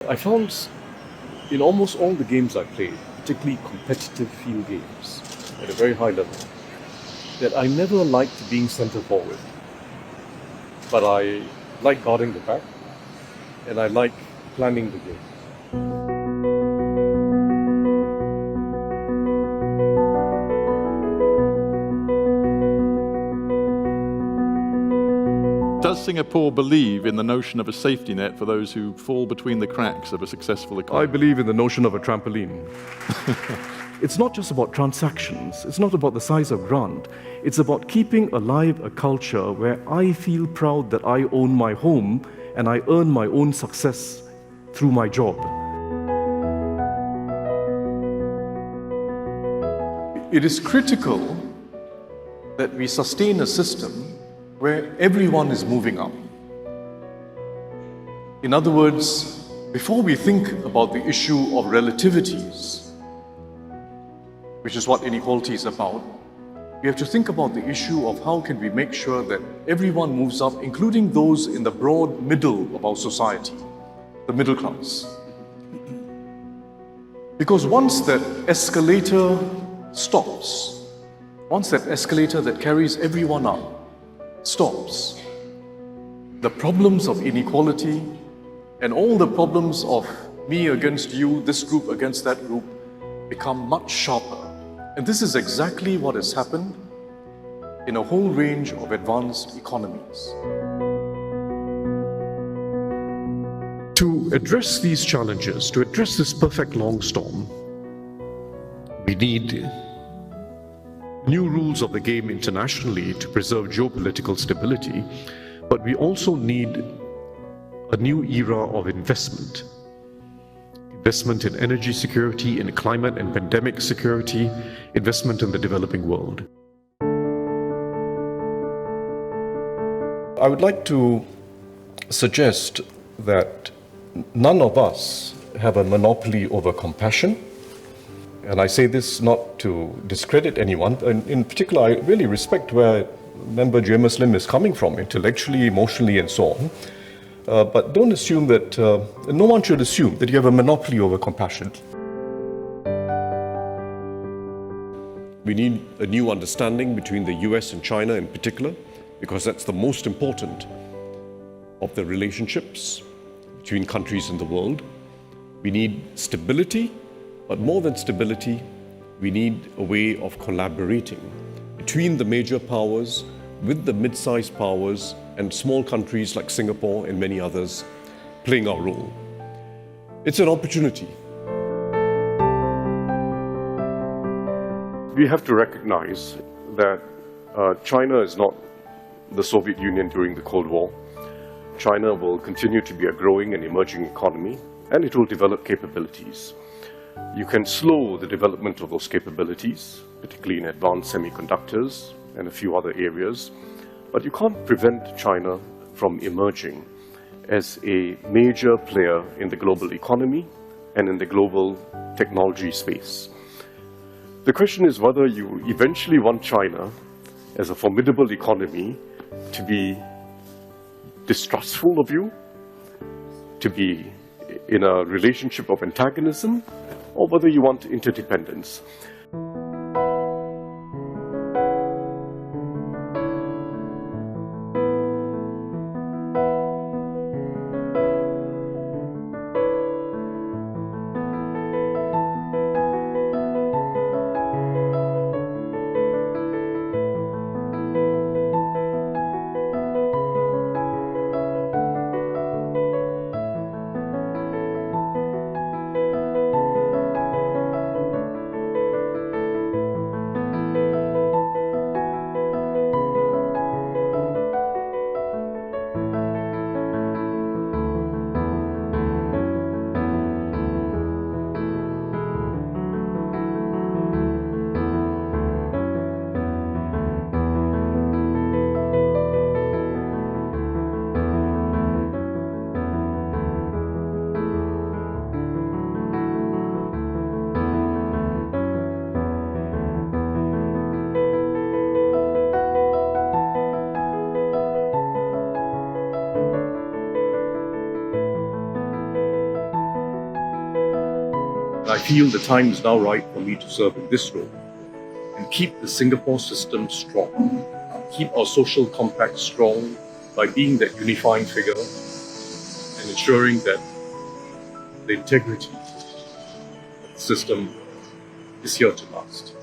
I found in almost all the games I played, particularly competitive field games at a very high level, that I never liked being centre forward. But I like guarding the back and I like planning the game. Does Singapore believe in the notion of a safety net for those who fall between the cracks of a successful economy? I believe in the notion of a trampoline. It's not just about transactions, it's not about the size of grant, it's about keeping alive a culture where I feel proud that I own my home and I earn my own success through my job. It is critical that we sustain a system where everyone is moving up. In other words, before we think about the issue of relativities, which is what inequality is about, we have to think about the issue of how can we make sure that everyone moves up, including those in the broad middle of our society, the middle class. Because once that escalator stops, once that escalator that carries everyone up stops, the problems of inequality and all the problems of me against you, this group against that group, become much sharper. And this is exactly what has happened in a whole range of advanced economies. To address these challenges, to address this perfect long storm, we need new rules of the game internationally to preserve geopolitical stability, but we also need a new era of investment. Investment in energy security, in climate and pandemic security, investment in the developing world. I would like to suggest that none of us have a monopoly over compassion. And I say this not to discredit anyone. And in particular, I really respect where member J. Muslim is coming from, intellectually, emotionally, and so on. But don't assume that, no one should assume that you have a monopoly over compassion. We need a new understanding between the US and China in particular, because that's the most important of the relationships between countries in the world. We need stability. But more than stability, we need a way of collaborating between the major powers, with the mid-sized powers, and small countries like Singapore and many others playing our role. It's an opportunity. We have to recognize that China is not the Soviet Union during the Cold War. China will continue to be a growing and emerging economy, and it will develop capabilities. You can slow the development of those capabilities, particularly in advanced semiconductors and a few other areas, but you can't prevent China from emerging as a major player in the global economy and in the global technology space. The question is whether you eventually want China as a formidable economy to be distrustful of you, to be in a relationship of antagonism, or whether you want interdependence. And I feel the time is now right for me to serve in this role and keep the Singapore system strong, keep our social compact strong by being that unifying figure and ensuring that the integrity of the system is here to last.